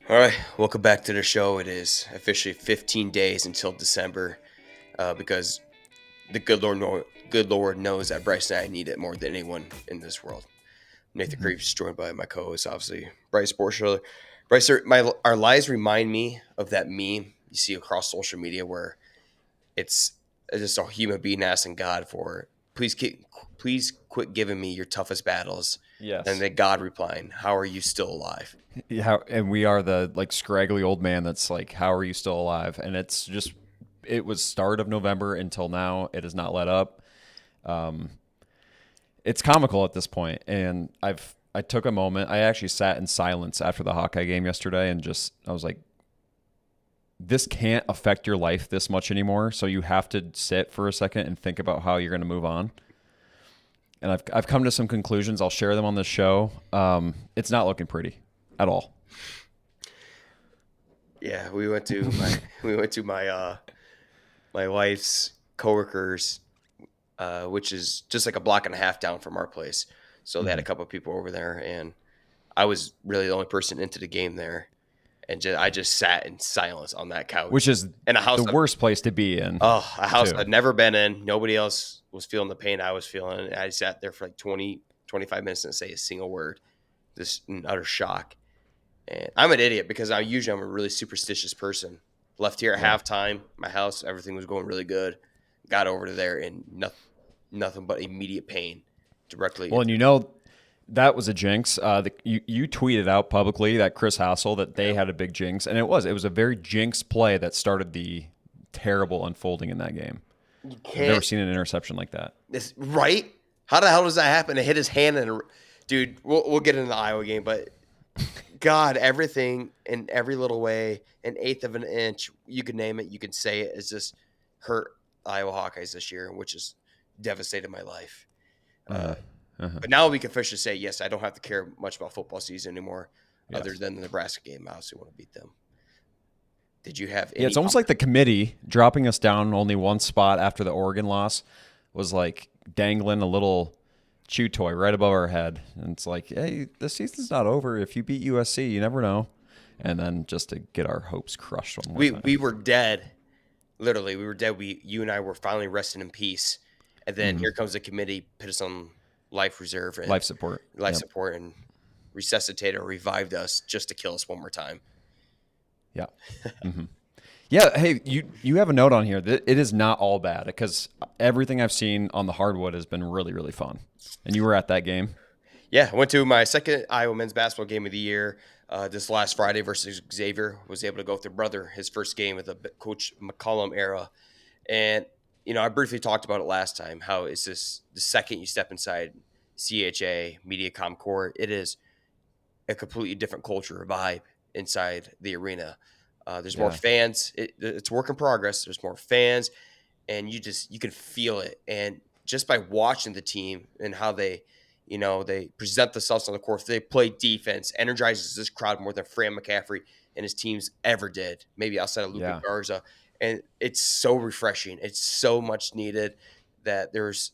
All right, welcome back to the show. It is officially 15 days until December, because the good Lord knows that Bryce and I need it more than anyone in this world. Nathan Mhm. Creeps joined by my co-host, obviously Bryce Borscher. Bryce, our lives remind me of that meme you see across social media where it's just a human being asking God for please quit giving me your toughest battles, and Yes. then God replying, "How are you still alive?" Yeah, and we are the scraggly old man that's like, "How are you still alive?" And it was start of November until now. It has not let up. Um, it's comical at this point, and I took a moment. I actually sat in silence after the Hawkeye game yesterday, and I was like, "This can't affect your life this much anymore." So you have to sit for a second and think about how you're going to move on. And I've come to some conclusions. I'll share them on this show. It's not looking pretty at all. Yeah, we went to my wife's coworkers, which is just like a block and a half down from our place. So they had a Mhm. couple of people over there, and I was really the only person into the game there, and I just sat in silence on that Which couch is in a the house. worst place to be in, A house too. I'd never been in. Nobody else was feeling the pain I was feeling. I sat there for like 20, 25 minutes and say a single word, just in utter shock. And I'm an idiot because I'm a really superstitious person. Left here at Yeah. halftime, my house, everything was going really good. Got over to there and nothing but immediate pain directly Well, and into you the. know that was a jinx. You tweeted out publicly that Chris Hassel that they Yeah. had a big jinx, and it was a very jinx play that started the terrible unfolding in that game. You I've never can't. seen an interception like that. This right? How the hell does that happen? It hit his hand and dude. We'll get into the Iowa game, but God, everything in every little way, an eighth of an inch, you could name it, you could say it, is just hurt Iowa Hawkeyes this year, which has devastated my life. Uh, Uh-huh. Uh-huh. but now we can officially say, yes, I don't have to care much about football season anymore, other Yes. than the Nebraska game. I obviously want to beat them. Did you have Yeah, any? it's almost like the committee dropping us down only one spot after the Oregon loss was like dangling a little chew toy right above our head. And it's like, hey, the season's not over. If you beat USC, you never know. And then just to get our hopes crushed one more time. We were dead. Literally, we were dead. You and I were finally resting in peace, and then Mm-hmm. here comes the committee, put us on life reserve and Life support. life Yep. support, and resuscitated or revived us just to kill us one more time. Yeah. Mm-hmm. Yeah. Hey, you have a note on here that it is not all bad because everything I've seen on the hardwood has been really, really fun. And you were at that game. Yeah, I went to my second Iowa men's basketball game of the year. This last Friday versus Xavier, was able to go with their brother, his first game of the Coach McCollum era. And I briefly talked about it last time. How it's this the second you step inside CHA MediaCom Court, it is a completely different culture, or vibe inside the arena. There's more Yeah. fans. It's work in progress. There's more fans, and you can feel it. And just by watching the team and how they present themselves on the court, they play defense, energizes this crowd more than Fran McCaffrey and his teams ever did, maybe outside of Luka Yeah. Garza. And it's so refreshing. It's so much needed that there's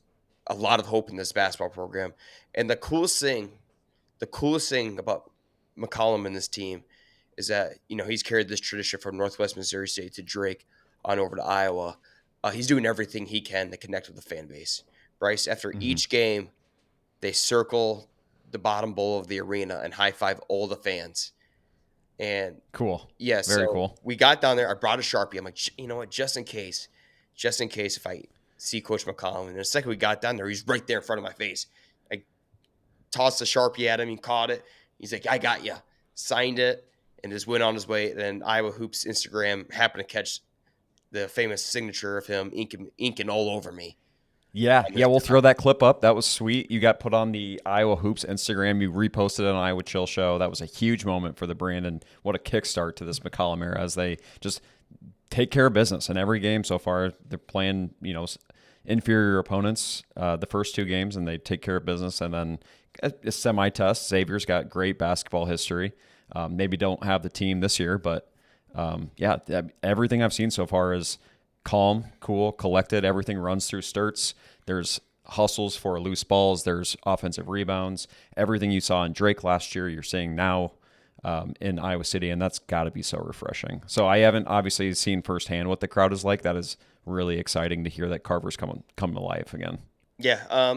a lot of hope in this basketball program. And the coolest thing about McCollum and this team is that he's carried this tradition from Northwest Missouri State to Drake on over to Iowa. He's doing everything he can to connect with the fan base. Bryce, after Mm-hmm. each game, they circle the bottom bowl of the arena and high five all the fans. And Cool. yeah, Very so cool. we got down there. I brought a Sharpie. I'm like, you know what, just in case if I see Coach McCollum. And the second we got down there, he's right there in front of my face. I tossed the Sharpie at him. He caught it. He's like, I got you. Signed it and just went on his way. Then Iowa Hoops Instagram happened to catch the famous signature of him inking all over me. Yeah, On yeah, this we'll throw that clip up. That was sweet. You got put on the Iowa Hoops Instagram. You reposted it on Iowa Chill Show. That was a huge moment for the brand, and what a kickstart to this McCollum era as they just take care of business in every game so far. They're playing, inferior opponents the first two games, and they take care of business. And then a semi-test. Xavier's got great basketball history. Maybe don't have the team this year, but yeah, everything I've seen so far is calm, cool, collected. Everything runs through Sturts. There's hustles for loose balls. There's offensive rebounds. Everything you saw in Drake last year, you're seeing now. in Iowa City, and that's got to be so refreshing. So I haven't obviously seen firsthand what the crowd is like. That is really exciting to hear that Carver's come to life again. Yeah.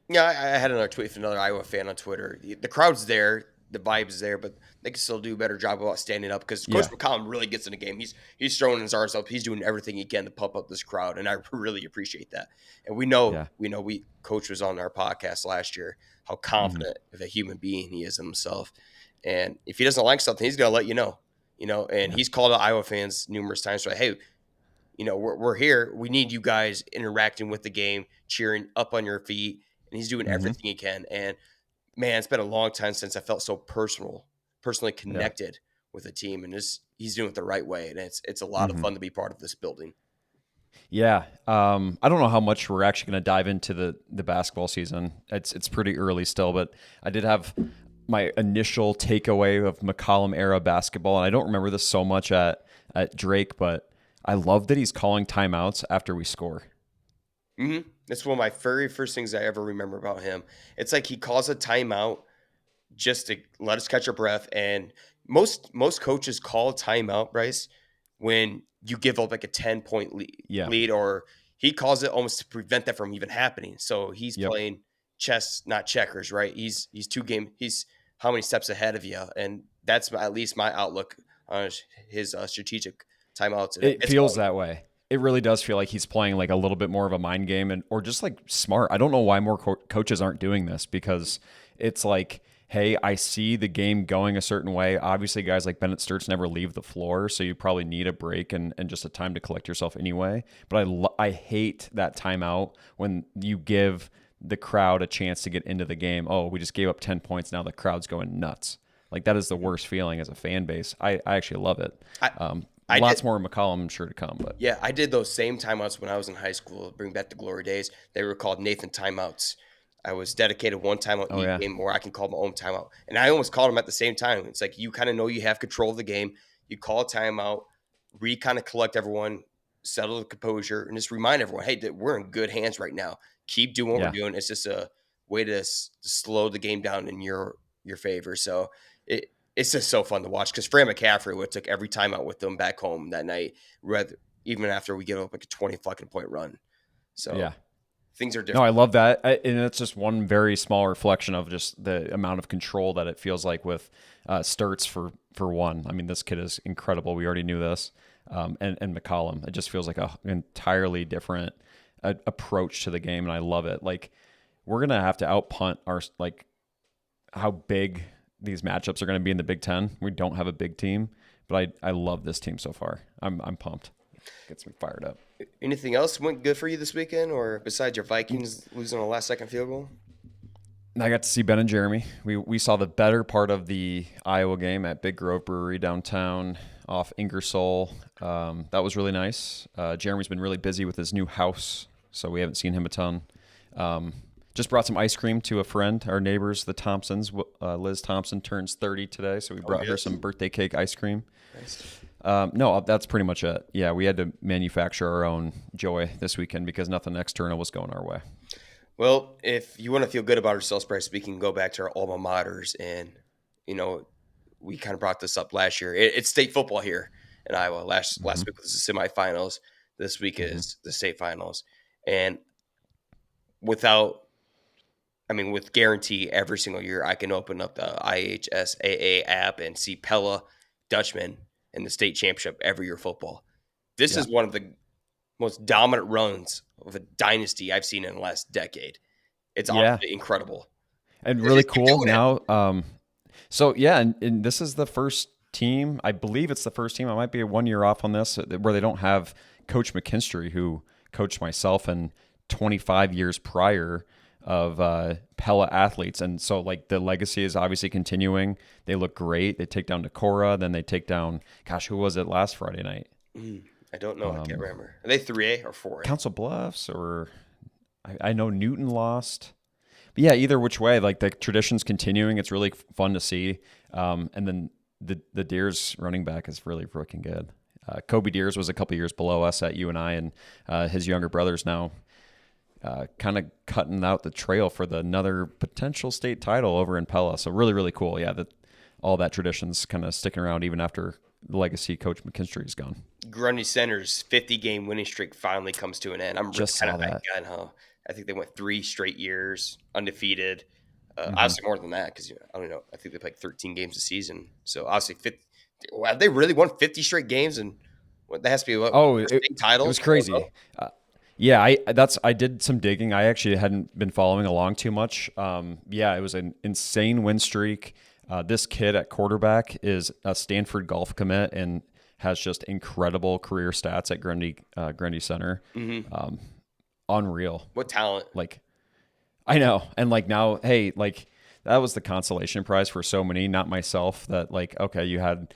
Yeah, I had another tweet from another Iowa fan on Twitter. The crowd's there, the vibe's there, but they can still do a better job about standing up because Coach Yeah. McCollum really gets in the game. He's throwing his arms up. He's doing everything he can to pump up this crowd, and I really appreciate that. And Yeah. we Coach was on our podcast last year how Hmm. confident of a human being he is in himself, and if he doesn't like something, he's gonna let you know. And Yeah. he's called out Iowa fans numerous times. Like, hey, we're here. We need you guys interacting with the game, cheering up on your feet, and he's doing Hmm. everything he can. And man, it's been a long time since I felt so personally Yeah. connected with a team, and he's doing it the right way, and it's a lot of Hmm. fun to be part of this building. Yeah. I don't know how much we're actually going to dive into the basketball season. It's pretty early still, but I did have my initial takeaway of McCollum era basketball, and I don't remember this so much at Drake, but I love that he's calling timeouts after we score. That's one of my very first things I ever remember about him. It's like he calls a timeout just to let us catch our breath. And most coaches call a timeout, Bryce, when you give up like a 10-point Yeah. lead, or he calls it almost to prevent that from even happening. So he's Yep. playing chess, not checkers, right? He's how many steps ahead of you, and that's at least my outlook on his strategic timeouts. And It it's feels fun. that way. It really does feel like he's playing like a little bit more of a mind game and or just like smart. I don't know why more coaches aren't doing this because it's like, hey, I see the game going a certain way. Obviously, guys like Bennett Sturts never leave the floor, so you probably need a break and just a time to collect yourself anyway. But I hate that timeout when you give the crowd a chance to get into the game. Oh, we just gave up 10 points. Now the crowd's going nuts. Like that is the worst feeling as a fan base. I actually love it. I I Lots did. more McCollum sure to come, but Yeah, I did those same timeouts when I was in high school. Bring back the glory days. They were called Nathan timeouts. I was dedicated one timeout oh each yeah, game, where I can call my own timeout, and I almost called them at the same time. It's like you kind of know you have control of the game. You call a timeout, kind of collect everyone, settle the composure, and just remind everyone, hey, that we're in good hands right now. Keep doing what we're yeah, doing. It's just a way to slow the game down in your favor. So it's just so fun to watch because Fran McCaffrey would took every timeout with them back home that night, rather even after we give up like a 20 fucking point run. So yeah. things are No, I different. love that, and it's just one very small reflection of just the amount of control that it feels like with Sturts for one. I mean, this kid is incredible. We already knew this, and McCollum. It just feels like an entirely different approach to the game, and I love it. Like we're gonna have to outpunt our like how big these matchups are going to be in the Big Ten. We don't have a big team, but I love this team so far. I'm pumped. Gets me fired up. Anything else went good for you this weekend, or besides your Vikings losing a last second field goal? And I got to see Ben and Jeremy. We saw the better part of the Iowa game at Big Grove Brewery downtown off Ingersoll. That was really nice. Jeremy's been really busy with his new house, so we haven't seen him a ton. Just brought some ice cream to a friend, our neighbors, the Thompsons. Liz Thompson turns 30 today, so we Oh, brought her yes. some birthday cake ice cream. Nice. No, that's pretty much it. Yeah, we had to manufacture our own joy this weekend because nothing external was going our way. Well, if you want to feel good about ourselves, Bryce, we can go back to our alma maters. And, you know, we kind of brought this up last year. It's state football here in Iowa. Last Hmm. week was the semifinals. This week Hmm. is the state finals. And without, with guarantee, every single year I can open up the IHSAA app and see Pella, Dutchman, and the state championship every year football. This Yeah, is one of the most dominant runs of a dynasty I've seen in the last decade. It's yeah, honestly incredible. and They really just keep cool doing it. now. So yeah, and this is the first team. I believe it's the first team. I might be 1 year off on this, where they don't have Coach McKinstry, who coached myself and 25 years prior of Pella athletes, and so like the legacy is obviously continuing. They look great. They take down Decorah, then they take down. Gosh, who was it last Friday night? I don't know. I can't remember. Are they 3A or 4A? Council Bluffs, or I know Newton lost. But yeah, either which way, like the tradition's continuing. It's really fun to see. And then the Deers running back is really freaking good. Kobe Deers was a couple years below us at UNI, and his younger brother's now kind of cutting out the trail for another potential state title over in Pella. So really, really cool. Yeah, all that tradition's kind of sticking around even after the legacy Coach McKinstry is gone. Grundy Center's 50-game winning streak finally comes to an end. I'm really Just kind saw of hyped that. again, huh? I think they went 3 straight years undefeated. Hmm. Obviously more than that because I don't know. I think they played 13 games a season. So obviously, 50, have they really won 50 straight games? And what that has to be what Oh, state it was titles? crazy. Yeah, I did some digging. I actually hadn't been following along too much. Yeah, it was an insane win streak. This kid at quarterback is a Stanford golf commit and has just incredible career stats at Grundy Center. Mm-hmm. Unreal. What talent? Like I know, and like now, hey, like that was the consolation prize for so many, not myself. That like, okay, you had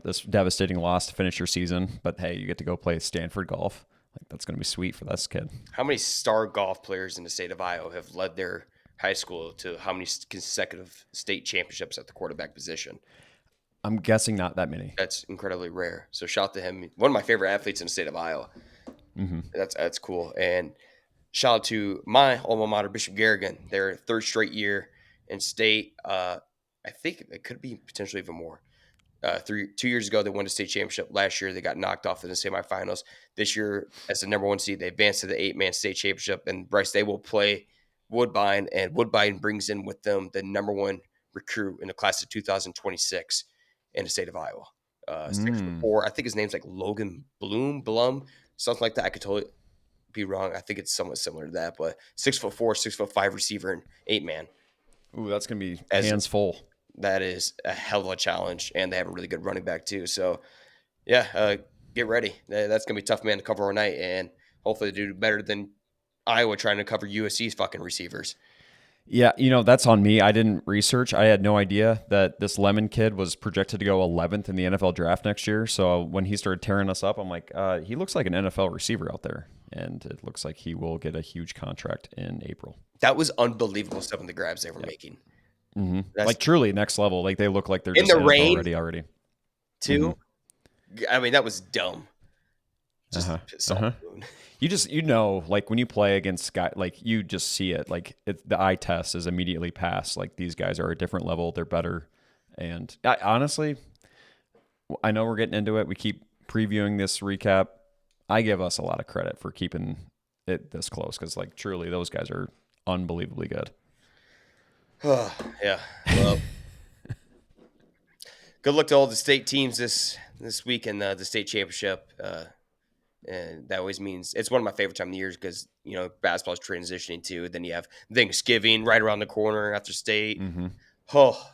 this devastating loss to finish your season, but hey, you get to go play Stanford golf. Like that's gonna be sweet for this kid. How many star golf players in the state of Iowa have led their high school to how many consecutive state championships at the quarterback position? I'm guessing not that many. That's incredibly rare. So shout out to him. One of my favorite athletes in the state of Iowa. Hmm. That's cool. And shout out to my alma mater, Bishop Garrigan. Their third straight year in state. I think it could be potentially even more. 2 years ago, they won the state championship. Last year, they got knocked off in the semifinals. This year, as the number 1 seed, they advanced to the 8-man state championship. And Bryce, they will play Woodbine, and Woodbine brings in with them the number 1 recruit in the class of 2026 in the state of Iowa. 6'4". I think his name's like Logan Blum, something like that. I could totally be wrong. I think it's somewhat similar to that, but 6'4", 6'5" receiver and 8-man. Ooh, that's gonna be As hands full. that is a hell of a challenge, and they have a really good running back too. So yeah, get ready. That's gonna be a tough man to cover all night, and hopefully they do better than Iowa trying to cover USC's fucking receivers. Yeah, that's on me. I didn't research. I had no idea that this Lemon kid was projected to go 11th in the NFL draft next year. So when he started tearing us up, I'm like, he looks like an NFL receiver out there. And it looks like he will get a huge contract in April. That was unbelievable stuff in the grabs they were making. Mm-hmm. That's Like truly next level. Like they look like they're in just the NFL rain ready already. too. I mean, that was dumb. Just Uh-huh. piss off Uh-huh. the moon. You just like when you play against guys, like you just see it. Like the eye test is immediately passed. Like these guys are a different level. They're better. And honestly, I know we're getting into it. We keep previewing this recap. I give us a lot of credit for keeping it this close because, like, truly, those guys are unbelievably good. Yeah. Well, good luck to all the state teams this week in the state championship. And that always means it's one of my favorite time of the years because basketball's transitioning to. Then you have Thanksgiving right around the corner after state. Mm-hmm. Oh,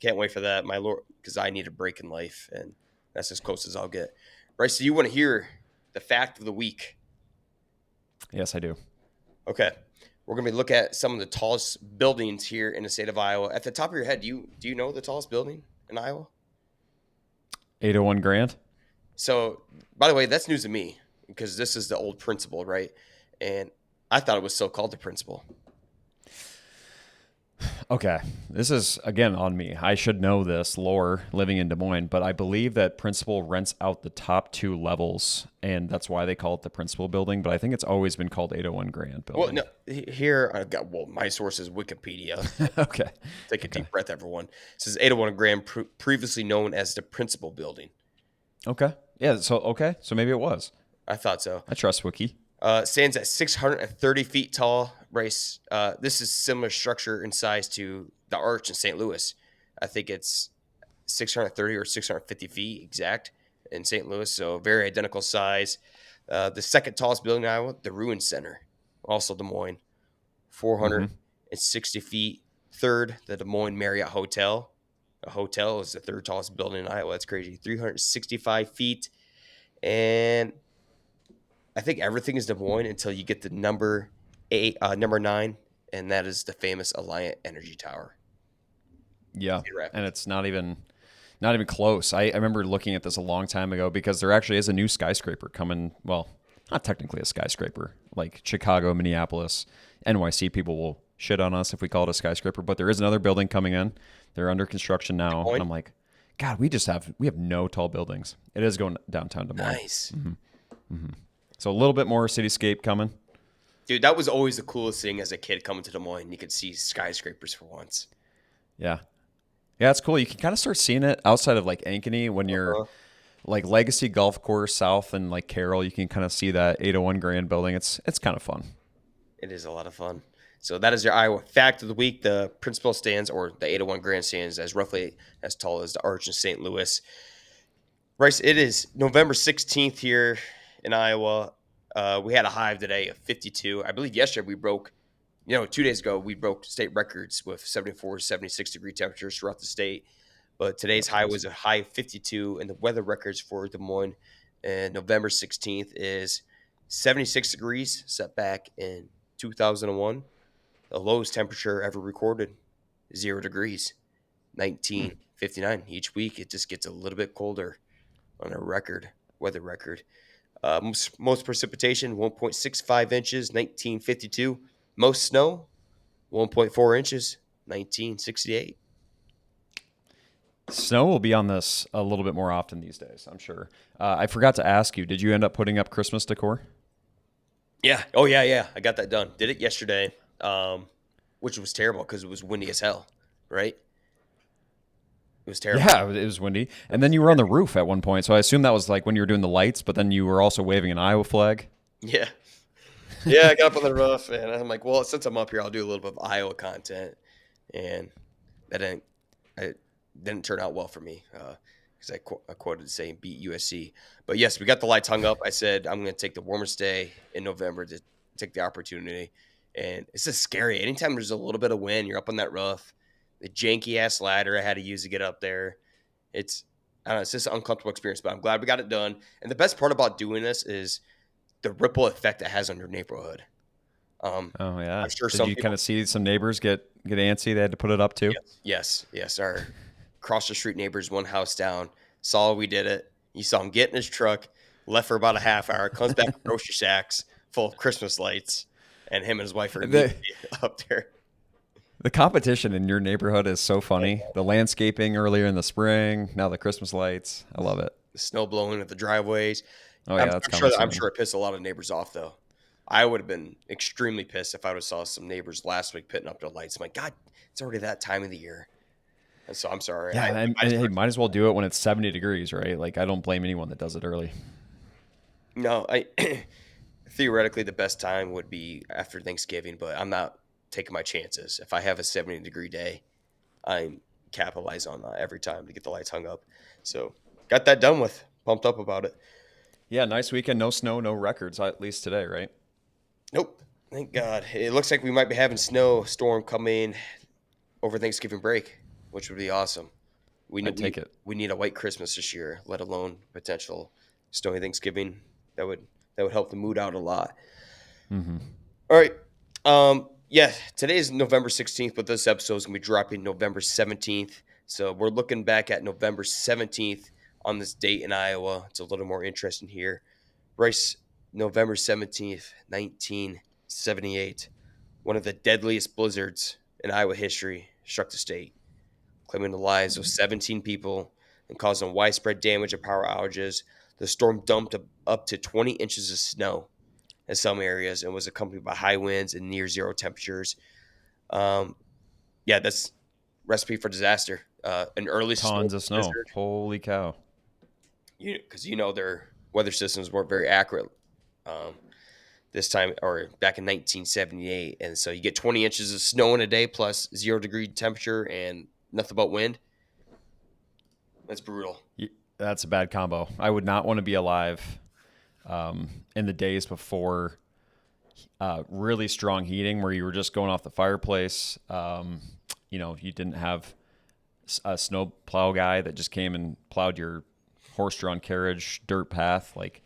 can't wait for that, my lord, because I need a break in life, and that's as close as I'll get. Bryce, do you want to hear the fact of the week? Yes, I do. Okay, we're gonna be look at some of the tallest buildings here in the state of Iowa. At the top of your head, do you know the tallest building in Iowa? 801 Grand. So, by the way, that's news to me because this is the old principal, right? And I thought it was still called the principal. Okay, this is again on me. I should know this lore living in Des Moines, but I believe that principal rents out the top 2 levels, and that's why they call it the principal building. But I think it's always been called 801 Grand Well, building. no, here I've got my source is Wikipedia. Okay. Take a deep breath, everyone. It says 801 Grand, previously known as the principal building. Okay. Yeah. So maybe it was. I thought so. I trust Wiki. Stands at 630 feet tall. Bryce, this is similar structure in size to the Arch in St. Louis. I think it's 630 or 650 feet exact in St. Louis, so very identical size. The second tallest building in Iowa, the Ruin Center, also Des Moines, 460 feet. Third, the Des Moines Marriott Hotel. A hotel is the third tallest building in Iowa. That's crazy. 365 feet. And I think everything is Des Moines until you get to number 9, and that is the famous Alliant Energy Tower. Yeah, and it's not even close. I remember looking at this a long time ago because there actually is a new skyscraper coming. Well, not technically a skyscraper. Like Chicago, Minneapolis, NYC people will shit on us if we call it a skyscraper, but there is another building coming in. They're under construction now, and I'm like, God, we have no tall buildings. It is going downtown Des Moines. Nice. So a little bit more cityscape coming. Dude, that was always the coolest thing as a kid coming to Des Moines. You could see skyscrapers for once. Yeah. Yeah, it's cool. You can kind of start seeing it outside of like Ankeny when you're Uh-huh. like Legacy Golf Course south and like Carroll. You can kind of see that 801 Grand building. It's kind of fun. It is a lot of fun. So that is your Iowa fact of the week. The principal stands, or the 801 grandstands, as roughly as tall as the arch in St. Louis. Bryce, it is November 16th here in Iowa. We had a high of today of 52. I believe yesterday we broke, 2 days ago, we broke state records with 74, 76-degree temperatures throughout the state. But today's That's high crazy. was a high of 52, and the weather records for Des Moines and November 16th is 76 degrees, set back in 2001. The lowest temperature ever recorded, 0 degrees, Hmm. 1959. Each week, it just gets a little bit colder on a weather record. Most precipitation, 1.65 inches, 1952. Most snow, 1.4 inches, 1968. Snow will be on this a little bit more often these days, I'm sure. I forgot to ask you, did you end up putting up Christmas decor? Yeah. Oh, yeah, yeah. I got that done. Did it yesterday, which was terrible because it was windy as hell, right? It was terrible. Yeah, it was windy. It And then was you were on the terrible. roof at one point. So I assume that was like when you were doing the lights, but then you were also waving an Iowa flag. Yeah. Yeah, I got up on the roof, and I'm like, well, since I'm up here, I'll do a little bit of Iowa content. And that it didn't turn out well for me because I quoted saying beat USC. But yes, we got the lights hung up. I said I'm going to take the warmest day in November to take the opportunity, and it's just scary. Anytime there's a little bit of wind, you're up on that roof. The janky ass ladder I had to use to get up there. It's I don't know. It's just an uncomfortable experience, but I'm glad we got it done. And the best part about doing this is the ripple effect it has on your neighborhood. Oh yeah. I'm sure Did some you kind people. of see some neighbors get antsy? They had to put it up too. Yes. Our across the street neighbors, one house down, saw we did it. You saw him get in his truck, left for about a half hour, comes back with grocery sacks full of Christmas lights, and him and his wife are immediately the up there. The competition in your neighborhood is so funny. The landscaping earlier in the spring, now the Christmas lights. I love it. The snow blowing at the driveways. Oh I'm, yeah, that's I'm sure coming that I'm soon. sure it pissed a lot of neighbors off though. I would have been extremely pissed if I would have saw some neighbors last week putting up their lights. I'm like, God, it's already that time of the year. And so I'm sorry. Yeah, I and just hey, might as well do it when it's 70 degrees, right? Like I don't blame anyone that does it early. no, I theoretically the best time would be after Thanksgiving, but I'm not taking my chances. If I have a 70-degree day, I'm capitalize on that every time to get the lights hung up. So got that done with. Pumped up about it. Yeah, nice weekend. No snow, no records, at least today, right? Nope. Thank God. It looks like we might be having snow storm coming over Thanksgiving break, which would be awesome. We need I'd we take it. we need a white Christmas this year, let alone potential snowy Thanksgiving. That would that would help the mood out a lot. Hmm. All right. Yeah, today is November 16th, but this episode is going to be dropping November 17th. So we're looking back at November 17th on this date in Iowa. It's a little more interesting here. Bryce, November 17th, 1978. One of the deadliest blizzards in Iowa history struck the state, claiming the lives of 17 people and causing widespread damage and power outages. The storm dumped up to 20 inches of snow in some areas and was accompanied by high winds and near zero temperatures. Um, yeah, that's recipe for disaster. An early snow Tons of snow. blizzard, Holy cow. because their weather systems weren't very accurate um, this time or back in 1978, and so you get 20 inches of snow in a day plus 0 degree temperature and nothing but wind. That's brutal. That's a bad combo. I would not want to be alive in the days before really strong heating where you were just going off the fireplace. You didn't have a snow plow guy that just came and plowed your horse-drawn carriage dirt path. Like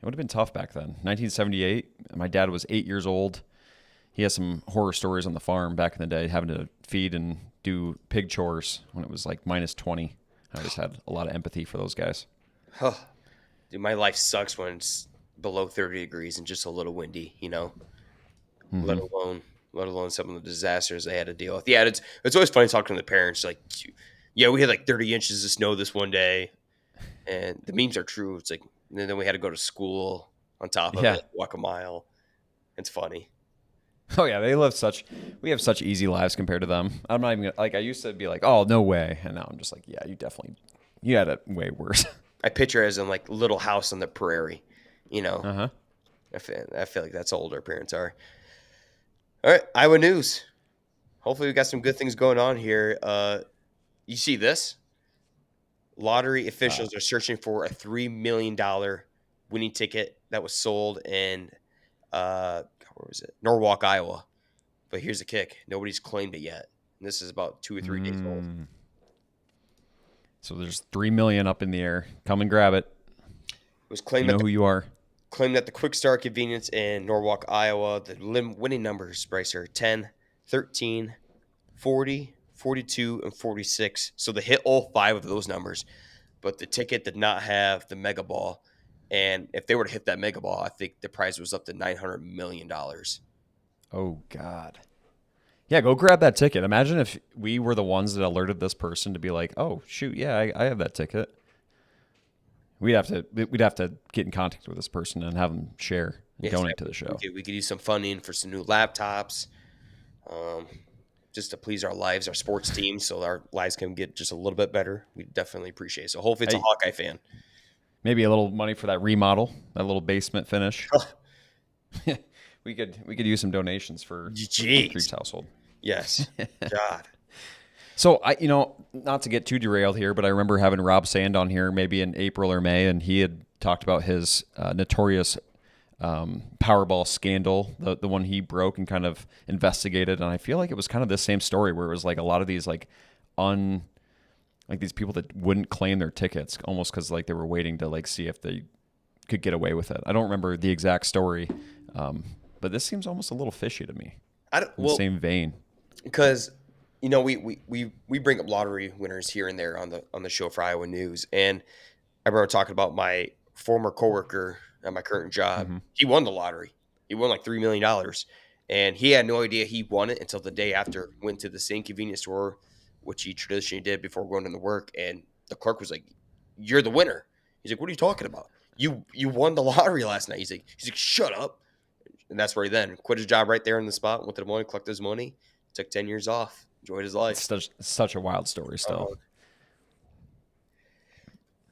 it would have been tough back then. 1978. My dad was 8 years old. He has some horror stories on the farm back in the day, having to feed and do pig chores when it was like minus 20. I just had a lot of empathy for those guys. Huh. Dude, my life sucks when it's below 30 degrees and just a little windy, let Hmm. alone let alone some of the disasters they had to deal with. Yeah, it's always funny talking to the parents like, yeah, we had like 30 inches of snow this one day, and the memes are true. It's like, and then we had to go to school on top of Yeah, it, walk a mile. It's funny. Oh yeah, we have such easy lives compared to them. I'm not even like, I used to be like, oh no way, and now I'm just like, yeah, you had it way worse. I picture it as in like Little House on the Prairie. Uh huh. I feel like that's how old our parents are. All right, Iowa news. Hopefully, we got some good things going on here. You see this? Lottery officials are searching for a $3 million winning ticket that was sold in where was it? Norwalk, Iowa. But here's the kick: nobody's claimed it yet. And this is about 2 or 3 days old. It So there's 3 million up in the air. Come and grab it. was You know who you are. claimed at the Quick Start Convenience in Norwalk, Iowa. The winning numbers, Bryce, are 10, 13, 40, 42, and 46. So they hit all five of those numbers, but the ticket did not have the mega ball. And if they were to hit that mega ball, I think the prize was up to $900 million. Oh God. Yeah, go grab that ticket. Imagine if we were the ones that alerted this person to be like, oh shoot, yeah, I have that ticket. We'd have to get in contact with this person and have them share and donate to the show. We could use some funding for some new laptops, just to please our lives, our sports teams, so our lives can get just a little bit better. We definitely appreciate it. So hopefully it's a Hey, Hawkeye fan. maybe a little money for that remodel, that little basement finish. We could use some donations for Jeez. Creep's household. Yes. God. So not to get too derailed here, but I remember having Rob Sand on here maybe in April or May, and he had talked about his notorious Powerball scandal, the one he broke and kind of investigated. And I feel like it was kind of the same story where it was like a lot of these like these people that wouldn't claim their tickets almost because like they were waiting to like see if they could get away with it. I don't remember the exact story, but this seems almost a little fishy to me. In the same vein, because we bring up lottery winners here and there on the show for Iowa News, and I remember talking about my former coworker at my current job. Mm-hmm. He won the lottery. He won like $3 million, and he had no idea he won it until the day after. Went to the same convenience store, which he traditionally did before going into work, and the clerk was like, "You're the winner." He's like, "What are you talking about? You won the lottery last night." He's like, "Shut up." And that's where he then quit his job right there in the spot, went to the morning, collected his money, took 10 years off, enjoyed his life. It's such a wild story still.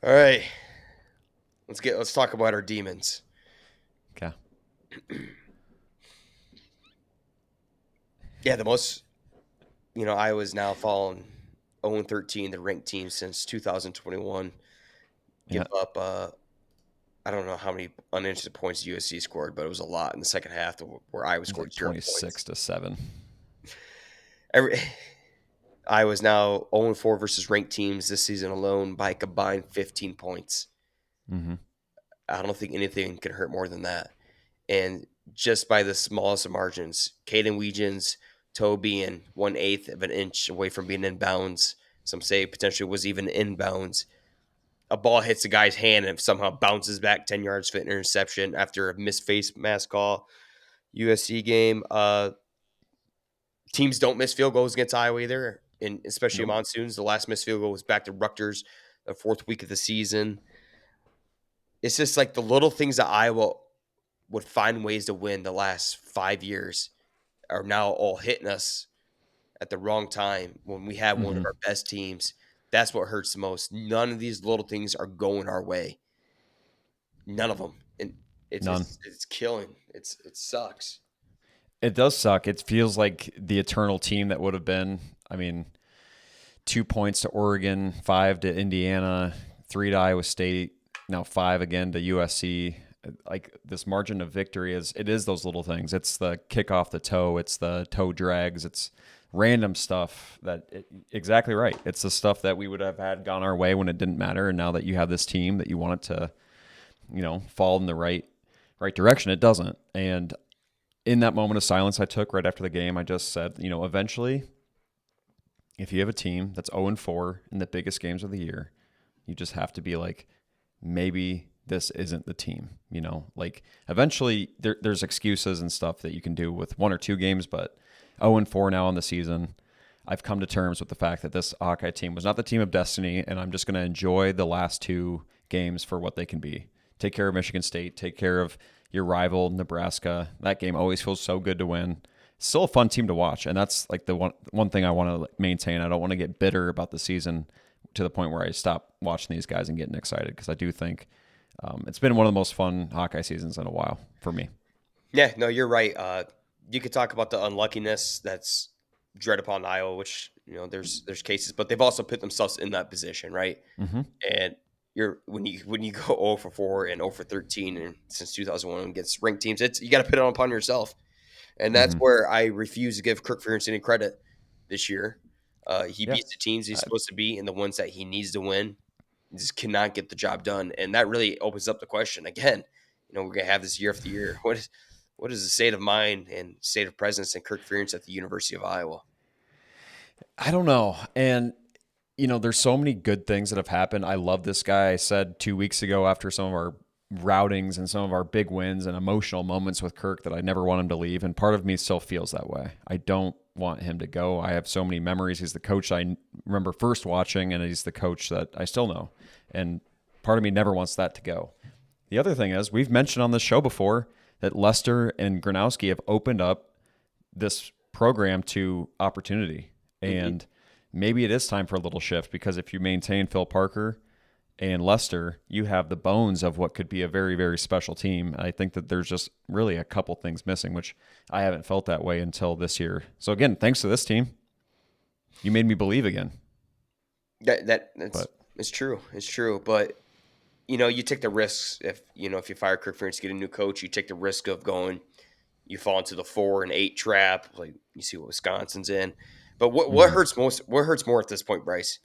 All right. Let's talk about our demons. Okay. Yeah, the most Iowa's now fallen 0-13, the ranked team since 2021. Give up I don't know how many unanswered points USC scored, but it was a lot in the second half where Iowa scored 0 points. 26-7. Iowa's now 0-4 versus ranked teams this season alone by a combined 15 points. Mm-hmm. I don't think anything can hurt more than that. And just by the smallest of margins, Caden Weegens' toe being 1/8 of an inch away from being in bounds. Some say potentially was even in bounds. A ball hits a guy's hand and somehow bounces back 10 yards for an interception after a missed face mask call. USC game. Teams don't miss field goals against Iowa either, and especially monsoons. The last missed field goal was back to Rutgers the fourth week of the season. It's just like the little things that Iowa would find ways to win the last 5 years are now all hitting us at the wrong time when we have one of our best teams. That's what hurts the most. None of these little things are going our way. None of them. And it's killing. It sucks. It does suck. It feels like the eternal team that would have been, 2 points to Oregon, 5 to Indiana, 3 to Iowa State, now 5 again to USC. Like this margin of victory is those little things. It's the kick off the toe. It's the toe drags. It's random stuff exactly right. It's the stuff that we would have had gone our way when it didn't matter. And now that you have this team that you want it to, fall in the right direction, it doesn't. And in that moment of silence I took right after the game, I just said, eventually, if you have a team that's 0-4 in the biggest games of the year, you just have to be like, maybe this isn't the team. Like eventually there's excuses and stuff that you can do with 1 or 2 games, but 0-4 now on the season, I've come to terms with the fact that this Hawkeye team was not the team of destiny, and I'm just going to enjoy the last 2 games for what they can be. Take care of Michigan State, take care of your rival, Nebraska. That game always feels so good to win. still a fun team to watch, and that's like the one thing I want to maintain. I don't want to get bitter about the season to the point where I stop watching these guys and getting excited, because I do think it's been one of the most fun Hawkeye seasons in a while for me. Yeah, no, you're right. You could talk about the unluckiness that's dread upon Iowa, which there's cases, but they've also put themselves in that position, right? Hmm. And you're when you go 0 for 4 and 0 for 13 and since 2001 against ranked teams, it's you got to put it on upon yourself, and that's Hmm. where I refuse to give Kirk Ferentz any credit this year. He Yeah. beats the teams he's I, supposed to be and the ones that he needs to win. He just cannot get the job done, and that really opens up the question again. We're gonna have this year after year. What is the state of mind and state of presence in Kirk Ferentz at the University of Iowa? I don't know. And there's so many good things that have happened. I love this guy. I said 2 weeks ago after some of our routings and some of our big wins and emotional moments with Kirk that I never want him to leave. And part of me still feels that way. I don't want him to go. I have so many memories. He's the coach I remember first watching, and he's the coach that I still know. And part of me never wants that to go. The other thing is, we've mentioned on this show before that Lester and Gronowski have opened up this program to opportunity. Hmm. And maybe it is time for a little shift, because if you maintain Phil Parker and Lester, you have the bones of what could be a very, very special team. I think that there's just really a couple things missing, which I haven't felt that way until this year. So again, thanks to this team, you made me believe again. That's But it's true. It's true. But you take the risks if you fire Kirk Ferentz to get a new coach, you take the risk of going. You fall into the 4-8 trap, like you see what Wisconsin's in. But what mhm. hurts most? What hurts more at this point, Bryce?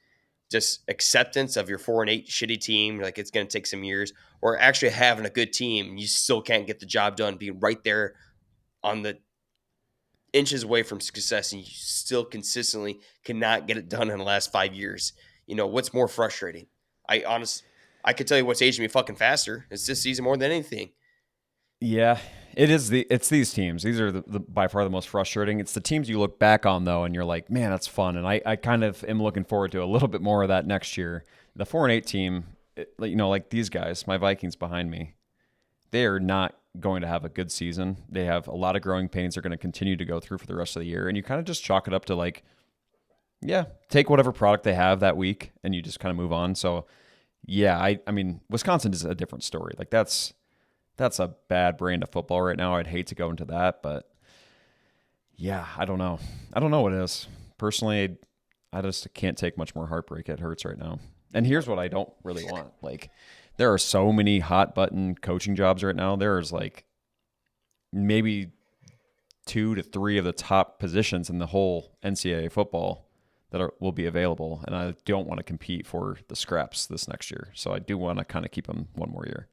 Just acceptance of your 4-8 shitty team, like it's going to take some years, or actually having a good team, you still can't get the job done, being right there on the inches away from success, and you still consistently cannot get it done in the last 5 years. What's more frustrating? I could tell you what's aging me fucking faster. It's this season more than anything. Yeah, it's these teams. These are the by far the most frustrating. It's the teams you look back on though, and you're like, man, that's fun. And I kind of am looking forward to a little bit more of that next year. The 4-8 team, like these guys, my Vikings behind me, they are not going to have a good season. They have a lot of growing pains they're going to continue to go through for the rest of the year. And you kind of just chalk it up to like, yeah, take whatever product they have that week and you just kind of move on. So yeah, I mean, Wisconsin is a different story. Like that's a bad brand of football right now. I'd hate to go into that, but yeah, I don't know. I don't know what it is. Personally, I just can't take much more heartbreak. It hurts right now. And here's what I don't really want. Like, there are so many hot button coaching jobs right now. There's like maybe 2 to 3 of the top positions in the whole NCAA football that will be available. And I don't want to compete for the scraps this next year. So I do want to kind of keep them one more year.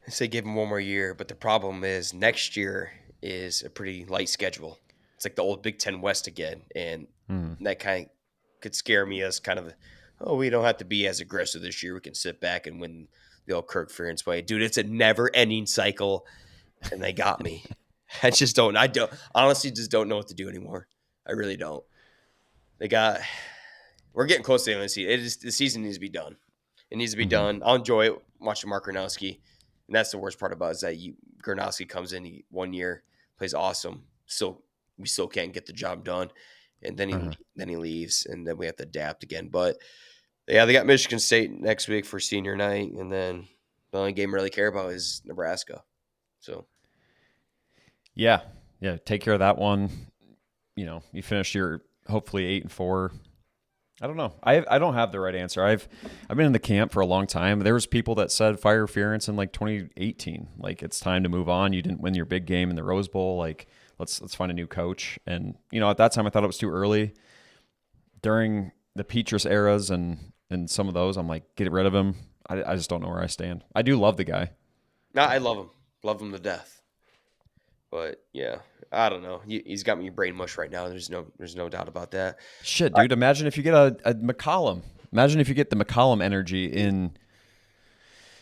I say give him one more year, but the problem is next year is a pretty light schedule. It's like the old Big Ten West again, and Hmm. that kind of could scare me as kind of, oh, we don't have to be as aggressive this year. We can sit back and win the old Kirk Ferentz way, dude. It's a never-ending cycle, and they got me. I just don't. I don't honestly just don't know what to do anymore. I really don't. They got. We're getting close to the end of the season. The season needs to be done. It needs to be Hmm. done. I'll enjoy it watching Mark Gronowski. And that's the worst part about it, is that Gronowski comes in 1 year, plays awesome. We still can't get the job done. And Uh-huh. then he leaves, and then we have to adapt again. But yeah, they got Michigan State next week for senior night, and then the only game I really care about is Nebraska. So Yeah. Yeah. Take care of that one. You finish your hopefully 8-4. I don't know. I don't have the right answer. I've been in the camp for a long time. There was people that said fire Ferentz in like 2018. Like, it's time to move on. You didn't win your big game in the Rose Bowl. Like, let's find a new coach. And at that time I thought it was too early. During the Petrus eras and some of those, I'm like, get rid of him. I just don't know where I stand. I do love the guy. no, I love him to death. But yeah, I don't know. He's got me brain mush right now. There's no doubt about that. Shit, dude. Imagine if you get a McCollum. Imagine if you get the McCollum energy in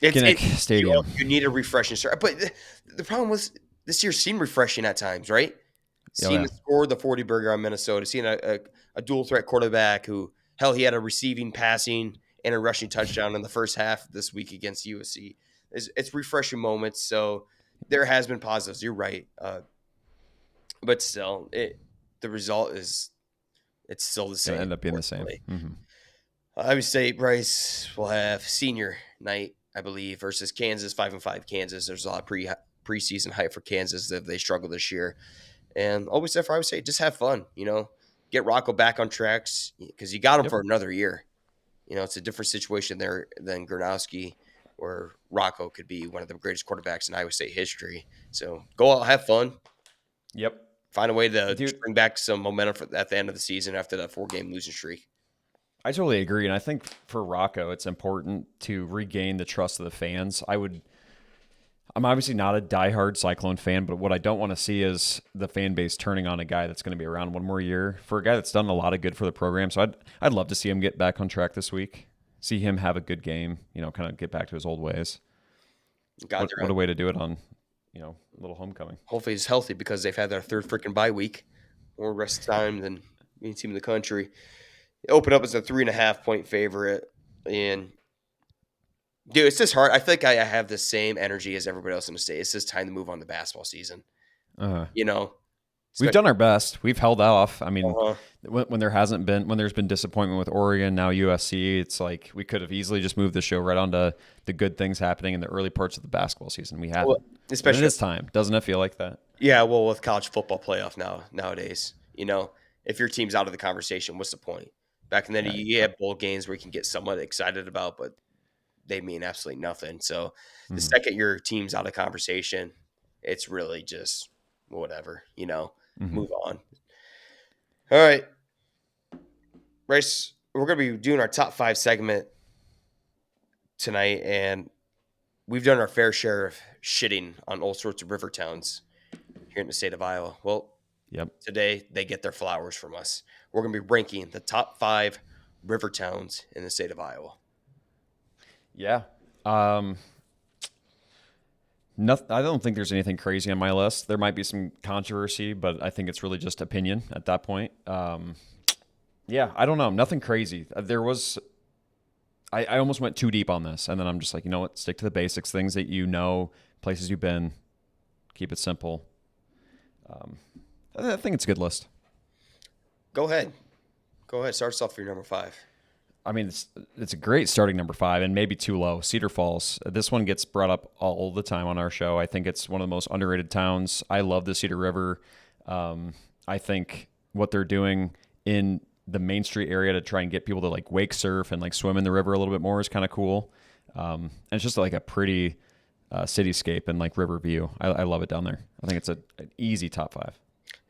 It's Kinnick it Stadium. you need a refreshing start, but the problem was this year seemed refreshing at times, right? Oh Seeing yeah. the score of the 40 burger on Minnesota, seeing a dual threat quarterback who hell he had a receiving, passing, and a rushing touchdown in the first half this week against USC. It's refreshing moments. So there has been positives. You're right. but still, the result is it's still the Going to same. end up being the same. Unfortunately, Mm-hmm. Iowa State Bryce will have senior night, I believe, versus Kansas 5-5 Kansas. There's a lot of preseason hype for Kansas that they struggled this year, and always said for Iowa State, just have fun. Get Rocco back on tracks because you got him Yep. for another year. It's a different situation there than Gronowski, where Rocco could be one of the greatest quarterbacks in Iowa State history. So go out, have fun, Yep. find a way to Dude, bring back some momentum at the end of the season after that 4-game losing streak. I totally agree. And I think for Rocco, it's important to regain the trust of the fans. I'm obviously not a diehard Cyclone fan, but what I don't want to see is the fan base turning on a guy that's going to be around one more year for a guy that's done a lot of good for the program. So I'd love to see him get back on track this week, see him have a good game, kind of get back to his old ways. God, What a way to do it on, a little homecoming. hopefully he's healthy because they've had their third freaking bye week, more rest time than any team in the country. It opened up as a 3.5 point favorite, and dude, it's just hard. I think I have the same energy as everybody else in the state. It's just time to move on to basketball season. Uh, You know, we've especially done our best. We've held off. I mean, uh, when there's been disappointment with Oregon, now USC, it's like we could have easily just moved the show right on to the good things happening in the early parts of the basketball season. We well, haven't. And it especially is time. Doesn't it feel like that? yeah. Well, with college football playoff nowadays, if your team's out of the conversation, what's the point? Back then, Yeah. you had bowl games where you can get somewhat excited about, but they mean absolutely nothing. So the Mm-hmm. second your team's out of conversation, it's really just whatever. Mm-hmm. Move on. All right, Bryce, we're gonna be doing our top 5 segment tonight, and we've done our fair share of shitting on all sorts of river towns here in the state of Iowa. Well, Yep. today they get their flowers from us. We're going to be ranking the top 5 river towns in the state of Iowa. Yeah. Nothing, I don't think there's anything crazy on my list. There might be some controversy, but I think it's really just opinion at that point. Yeah, I don't know. Nothing crazy. I almost went too deep on this, and then I'm just like, you know what? Stick to the basics, things that you know, places you've been. Keep it simple. I think it's a good list. Go ahead. Go ahead. Start us off for your number 5. I mean, it's a great starting number 5, and maybe too low. Cedar Falls. This one gets brought up all the time on our show. I think it's one of the most underrated towns. I love the Cedar River. I think what they're doing in the Main Street area to try and get people to like wake surf and like swim in the river a little bit more is kind of cool. And it's just like a pretty cityscape and like river view. I love it down there. I think it's an easy top 5.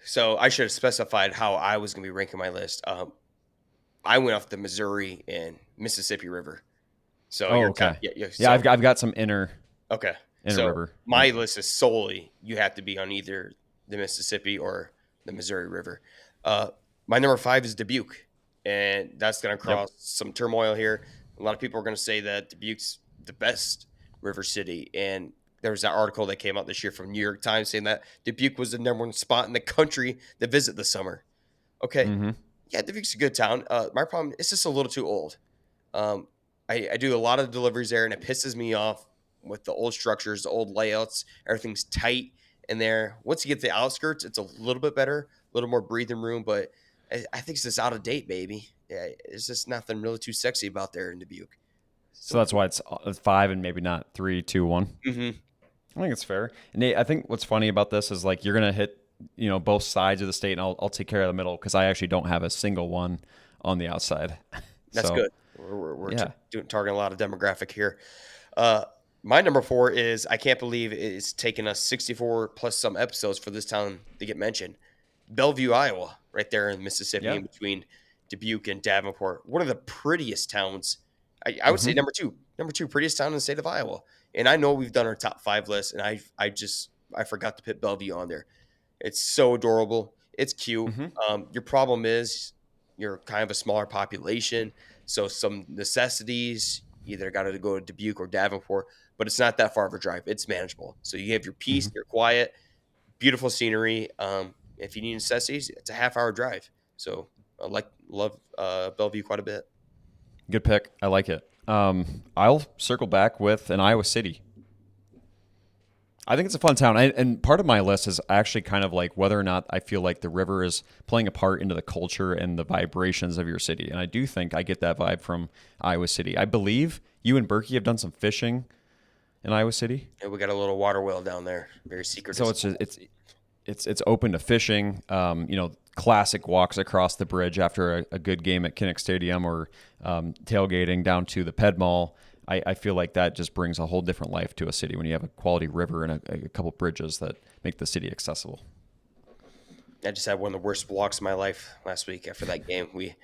So I should have specified how I was going to be ranking my list. I went off the Missouri and Mississippi River. So Oh, you're okay. yeah. Yeah, I've got some inner Okay. inner river. My list is solely you have to be on either the Mississippi or the Missouri River. My number 5 is Dubuque, and that's going to Yep. cause some turmoil here. A lot of people are going to say that Dubuque's the best river city, and there was that article that came out this year from New York Times saying that Dubuque was the number 1 spot in the country to visit this summer. Okay, Mm-hmm. yeah, Dubuque's a good town. My problem is just a little too old. Um, I do a lot of deliveries there, and it pisses me off with the old structures, the old layouts. Everything's tight in there. Once you get to the outskirts, it's a little bit better, a little more breathing room. But I think it's just out of date, baby. Yeah, it's just nothing really too sexy about there in Dubuque. So that's why it's 5 and maybe not 3, 2, 1. Mm-hmm. I think it's fair. Nate, I think what's funny about this is like you're gonna hit both sides of the state, and I'll take care of the middle because I actually don't have a single one on the outside. That's So, good. We're yeah. targeting a lot of demographic here. My number 4 is I can't believe it's taken us 64 plus some episodes for this town to get mentioned. Bellevue, Iowa, right there in Mississippi, Yeah. in between Dubuque and Davenport. One of the prettiest towns. I would say Mhm. number two prettiest town in the state of Iowa. And I know we've done our top 5 list, and I forgot to put Bellevue on there. It's so adorable. It's cute. Mhm. Your problem is you're kind of a smaller population, so some necessities either got to go to Dubuque or Davenport, but it's not that far of a drive. It's manageable. So you have your peace, Mhm. you're quiet, beautiful scenery. If you need necessities, it's a half-hour drive. So I love Bellevue quite a bit. Good pick. I like it. I'll circle back with an Iowa City. I think it's a fun town. And part of my list is actually kind of like whether or not I feel like the river is playing a part into the culture and the vibrations of your city. And I do think I get that vibe from Iowa City. I believe you and Berkey have done some fishing in Iowa City. And we got a little water well down there, very secretive. So it's open to fishing. Classic walks across the bridge after a good game at Kinnick Stadium or tailgating down to the Ped Mall. I feel like that just brings a whole different life to a city when you have a quality river and a couple bridges that make the city accessible. I just had one of the worst walks of my life last week after that game. We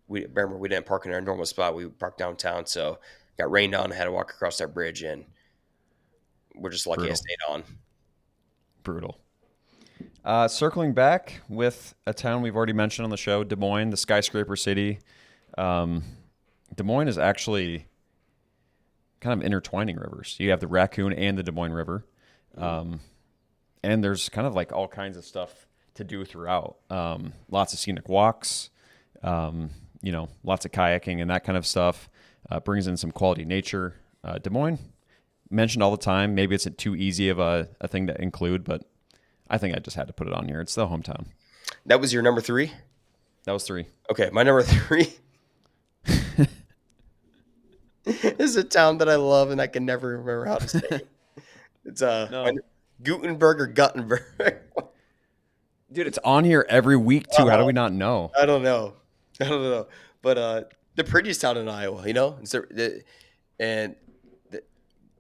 remember we didn't park in our normal spot. We parked downtown, so got rained on. Had to walk across that bridge, and we're just lucky I Brutal. stayed on. Brutal. Circling back with a town we've already mentioned on the show, Des Moines, the skyscraper city. Des Moines is actually kind of intertwining rivers. You have the Raccoon and the Des Moines River. And there's kind of like all kinds of stuff to do throughout. Lots of scenic walks, lots of kayaking and that kind of stuff. Brings in some quality nature. Des Moines, mentioned all the time. Maybe it's too easy of a thing to include, but I think I just had to put it on here. It's the hometown. That was your number 3? That was 3. Okay, my number 3 is a town that I love and I can never remember how to say it. It's Gutenberg or Guttenberg. Dude, it's on here every week too. How do we not know? I don't know. But the prettiest town in Iowa, and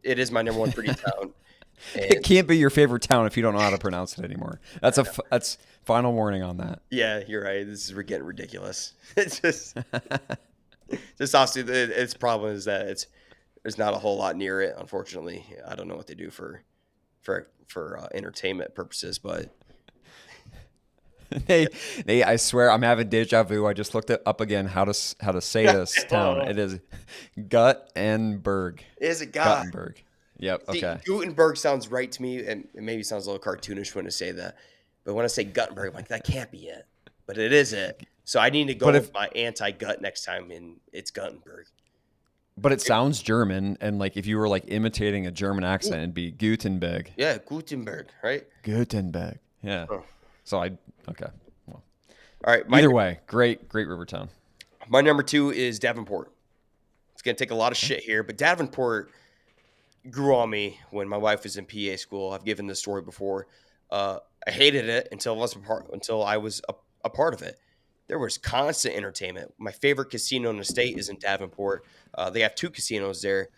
it is my number 1 pretty town. And It can't be your favorite town if you don't know how to pronounce it anymore. That's final warning on that. yeah, you're right. We're getting ridiculous. It's just honestly, its problem is that there's not a whole lot near it. Unfortunately, I don't know what they do for entertainment purposes, but Hey, I swear I'm having deja vu. I just looked it up again how to say this town. It is Guttenberg. is it God? Guttenberg. Yep. See, Okay. Gutenberg sounds right to me, and it maybe sounds a little cartoonish when I say that. But when I say Guttenberg, I'm like, that can't be it. But it is it. So I need to go with my anti-gut next time, and it's Guttenberg. But it sounds German, and like if you were like imitating a German accent, it'd be Gutenberg. Yeah, Gutenberg, right? Gutenberg. Yeah. Oh. So okay. Well, All right. either way, great river town. My number 2 is Davenport. It's going to take a lot of shit here, but Davenport grew on me when my wife was in PA school. I've given this story before. I hated it until I was a part of it. There was constant entertainment. My favorite casino in the state is in Davenport. They have 2 casinos there.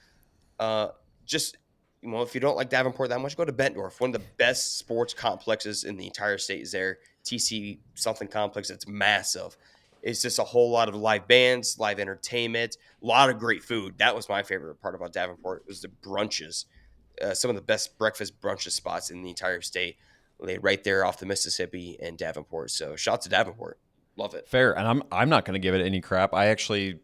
If you don't like Davenport that much, go to Bettendorf. One of the best sports complexes in the entire state is there. TC something complex. It's massive. It's just a whole lot of live bands, live entertainment, a lot of great food. That was my favorite part about Davenport. It was the brunches. Some of the best breakfast brunches spots in the entire state. Laid right there off the Mississippi and Davenport. So shout out to Davenport. Love it. Fair, and I'm not going to give it any crap. I actually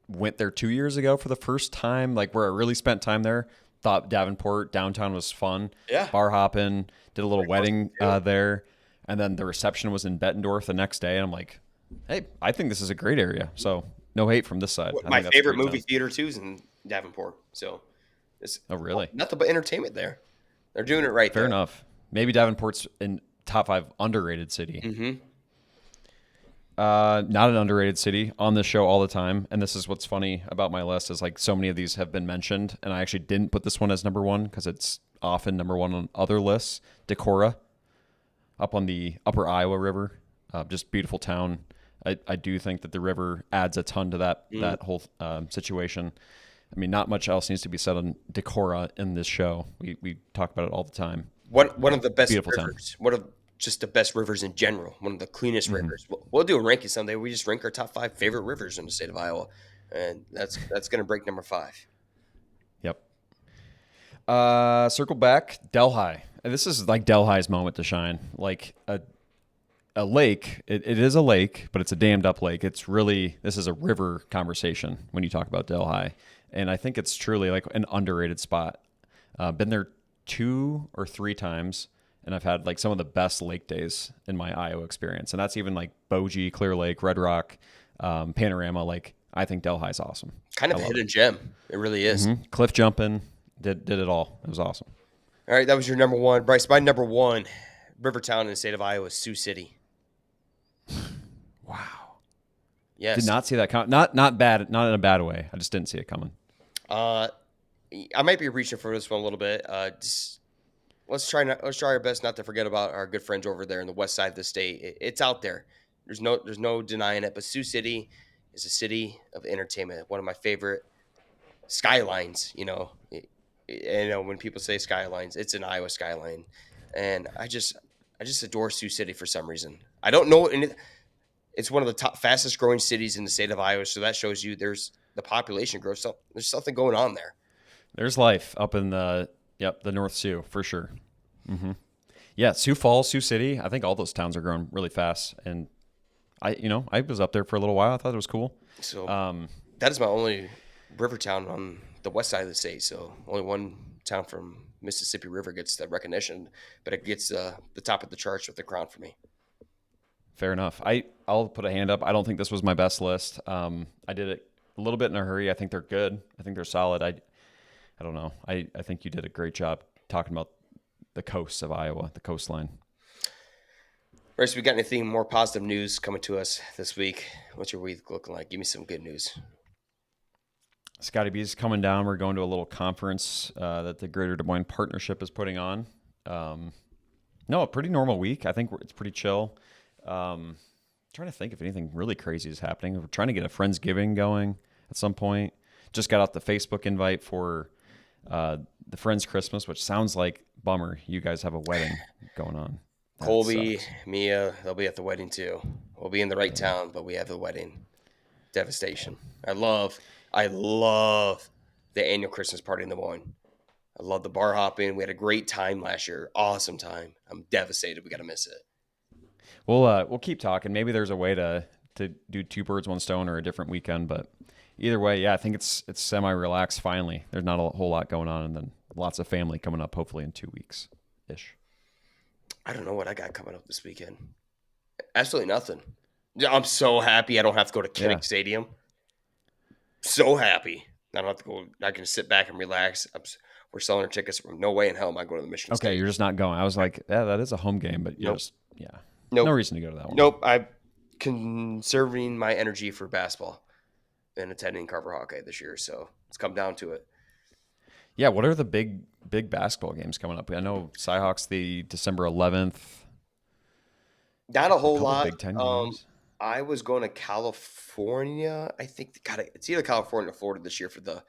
went there 2 years ago for the first time, like where I really spent time there. Thought Davenport downtown was fun. Yeah. Bar hopping, did a little wedding there, and then the reception was in Bettendorf the next day. And I'm like, hey, I think this is a great area. So no hate from this side. My favorite movie theater too is in Davenport. So it's really nothing but entertainment there. They're doing it right. Fair there. enough. Maybe Davenport's in top 5 underrated city. Mm-hmm. Not an underrated city on this show all the time. And this is what's funny about my list is like so many of these have been mentioned. And I actually didn't put this one as number 1 because it's often number 1 on other lists. Decorah, up on the upper Iowa River. Just beautiful town. I do think that the river adds a ton to that whole situation. I mean, not much else needs to be said on Decorah in this show. We talk about it all the time. One of the best Beautiful rivers. One of just the best rivers in general. One of the cleanest rivers. We'll do a ranking someday. We just rank our top 5 favorite rivers in the state of Iowa, and that's going to break number 5. Yep. Circle back, Delhi. And this is like Delhi's moment to shine. Like a lake. It is a lake, but it's a dammed up lake. This is a river conversation when you talk about Delhi, and I think it's truly like an underrated spot. Been there 2 or 3 times. And I've had like some of the best lake days in my Iowa experience. And that's even like Bogey, Clear Lake, Red Rock, Panorama. Like I think Delhi's awesome. Kind of a hidden gem. It really is. Cliff jumping, did it all. It was awesome. All right, that was your number one. Bryce, my number one, Rivertown in the state of Iowa, Sioux City. Wow. Did Yes. not see that coming. Not bad. Not in a bad way. I just didn't see it coming. I might be reaching for this one a little bit. Just let's try our best not to forget about our good friends over there in the west side of the state. It's out there. There's no denying it. But Sioux City is a city of entertainment. One of my favorite skylines. When people say skylines, it's an Iowa skyline, and I just adore Sioux City for some reason. I don't know, and it's one of the top fastest growing cities in the state of Iowa. So that shows you there's the population growth. So there's something going on there. There's life up in the North Sioux for sure. Yeah, Sioux Falls, Sioux City. I think all those towns are growing really fast, and I was up there for a little while. I thought it was cool. So that is my only river town on the west side of the state. So only one town from Mississippi River gets that recognition, but it gets the top of the charts with the crown for me. Fair enough. I'll put a hand up. I don't think this was my best list. I did it a little bit in a hurry. I think they're good. I think they're solid. I don't know. I think you did a great job talking about the coasts of Iowa, the coastline. Bryce, we got anything more positive news coming to us this week? What's your week looking like? Give me some good news. Scotty B's coming down. We're going to a little conference that the Greater Des Moines Partnership is putting on. No, a pretty normal week. I think it's pretty chill. Trying to think if anything really crazy is happening. We're trying to get a Friendsgiving going at some point. Just got out the Facebook invite for the Friends Christmas, which sounds like bummer. You guys have a wedding going on. That Colby, sucks. Mia, they'll be at the wedding too. We'll be in the right town, but we have the wedding. Devastation. I love the annual Christmas party in Des Moines. I love the bar hopping. We had a great time last year. Awesome time. I'm devastated we got to miss it. We'll keep talking. Maybe there's a way to do two birds, one stone, or a different weekend. But either way, yeah, I think it's semi-relaxed finally. There's not a whole lot going on, and then lots of family coming up hopefully in 2 weeks ish. I don't know what I got coming up this weekend. Absolutely nothing. I'm so happy I don't have to go to Kinnick Stadium. So happy. I don't have to go. I can sit back and relax. We're selling our tickets. No way in hell am I going to the Michigan State. Okay, you're just not going. I was like, yeah, that is a home game, but you're just, Nope. No reason to go to that one. Nope. I'm conserving my energy for basketball and attending Carver Hawkeye this year. So it's come down to it. Yeah, what are the big basketball games coming up? I know Cyhawks the December 11th. Not a whole lot. Big Ten games. I was going to California. I think it's either California or Florida this year for the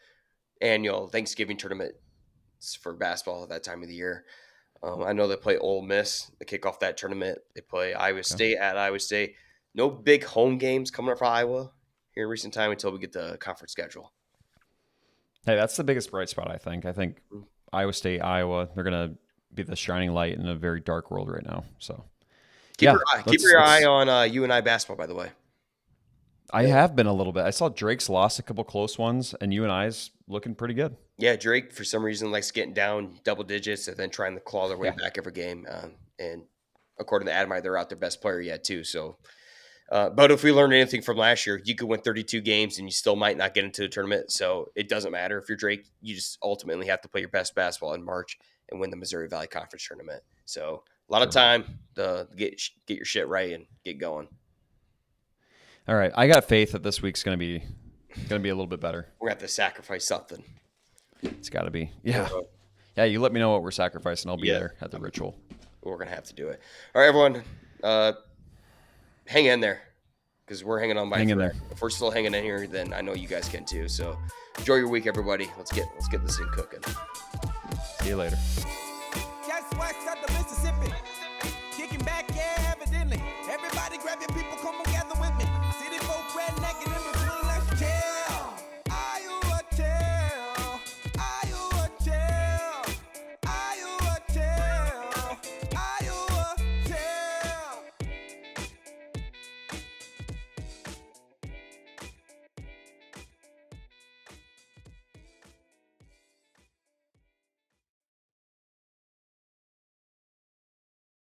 annual Thanksgiving tournament for basketball at that time of the year. I know they play Ole Miss to kick off that tournament. They play Iowa State at Iowa State. No big home games coming up for Iowa here in recent time until we get the conference schedule. Hey, that's the biggest bright spot, I think. I think Iowa State, Iowa, they're going to be the shining light in a very dark world right now. So keep your eye on UNI basketball, by the way. I have been a little bit. I saw Drake's lost a couple close ones, and UNI's looking pretty good. Yeah, Drake, for some reason, likes getting down double digits and then trying to claw their way back every game. And according to Admire, they're out their best player yet, too. So, but if we learned anything from last year, you could win 32 games and you still might not get into the tournament. So it doesn't matter. If you're Drake, you just ultimately have to play your best basketball in March and win the Missouri Valley Conference tournament. So a lot of time to get your shit right and get going. All right, I got faith that this week's going to be a little bit better. We're going to have to sacrifice something. It's got to be. Yeah. Yeah, you let me know what we're sacrificing. I'll be there at the ritual. We're going to have to do it. All right, everyone. Hang in there because we're hanging on by Hang in there. If we're still hanging in here, then I know you guys can too. So enjoy your week, everybody. Let's get this thing cooking. See you later. Guess what's at the Mississippi? Kicking back, yeah, evidently. Everybody grab your people.